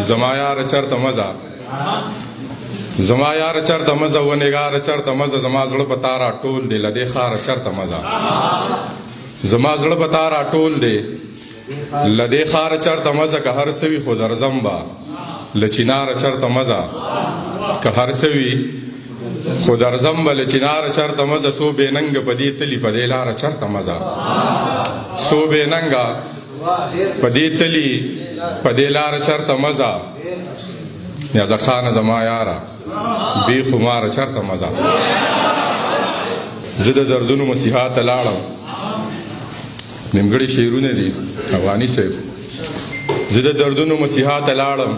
زما یار چرته مزه زما یار چرته مزه و نگار چرته مزه زما زړه په تا راټول دی له دې ښاره چرته مزه زما زړه په تا راټول دی له دې ښاره چرته مزه که هر څه وي خو درځم به له چناره چرته مزه که هر څه وي خو درځم به له چناره چرته مزه څو بې ننګه په دې تلي په دې لاره چرته مزه څو بې ننګه په دې تلي په دې لاره چرته مزه نیازه خانه زما یاره بې خماره چرته مزه زه د دردونو مسیحا ته لاړم نیمګړي شعرونه دي افغاني صاحب زه د دردونو مسیحا ته لاړم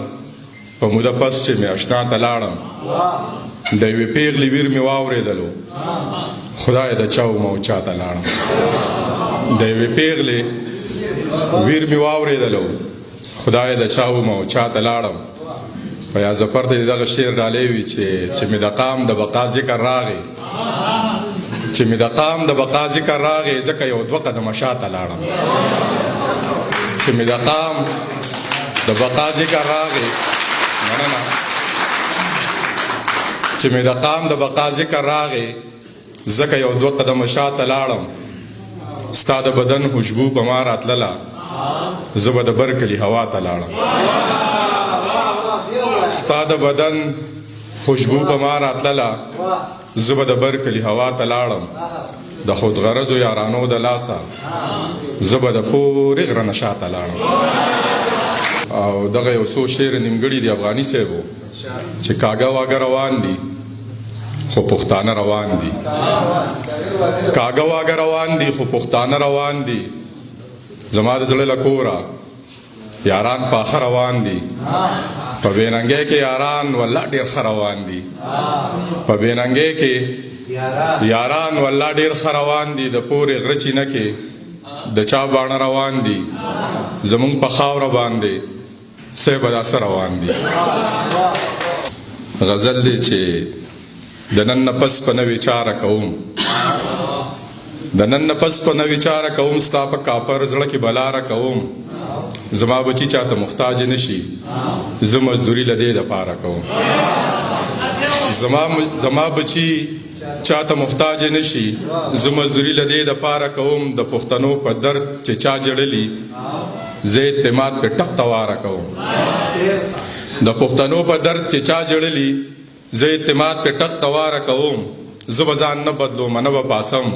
په موده پس چې مې اشنا ته لاړم د یوې پیغلې ویر مې واورېدلو خدای د چا وم او چا ته لاړم د یوې پیغلې ویر مې واورېدلو خدای د چا وم او چا ته لاړم په یا ظفر ته دغه شعر ډالۍ وي چې مې د قام د بقا ذکر راغی چې مې د قام د بقا ذکر راغی ځکه یو دوه قدمه شاته لاړم چې مې د قام د بقا ذکر راغی مننه چې مې د قام د بقا ذکر راغی ځکه یو دوه قدمه شاته لاړم ستا د بدن خوشبو په ما راتلله زه به د برکلي هوا ته لاړم ستا د بدن خوشبو په ما راتلله زه به د برکلي هوا ته لاړم د خودغرضو یارانو د لاسه زه به د پورې غره نه شاته لاړم او دغه یو څو شعر نیمګړي دي افغاني صاحبو چې کاږه واږه روان دي خو پښتانه روان دي کاږه واږه روان دي خو پښتانه روان دي زما د زړه له کوره یاران پاخه روان دي په بېننګۍ کې یاران والله ډېر ښه روان دي په بېننګۍ کې یاران والله ډېر ښه روان دي د پورې غره چینه کې د چا باڼه روان دي زمونږ په خاوره باندې څه به داسې روان دي غزل دی چې د نن نه پس په نوې چاره کوم د نن نه پس په نوې چاره کوم ستا په کاپر زړه کې بلاره کوم زما بچی چاته محتاج نشي زه مزدوري له دې دپاره کوم زما بچی چاته محتاج نشي زه مزدوري له دې دپاره کوم د پښتنو په درد چې چا جړلي زه اعتماد په ټک تواره کوم د پښتنو په درد چې چا جړلي زه اعتماد په ټک تواره کوم زه به ځان نه بدلوم نه به پاسم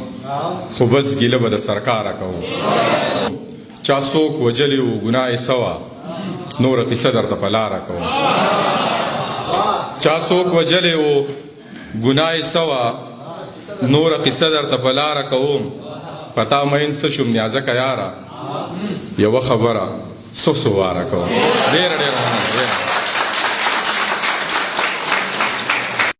خو بس ګیله به د سرکاره کوم چا څوک وجلی و ګناه یې سوه نوره قیصه درته په لاره کوم چا څوک وجلی و ګناه یې سوه نوره قیصه درته په لاره کوم په تا مین څه شوم نیازکه یاره یوه خبره سو واره کوم ډېره ډېره مننه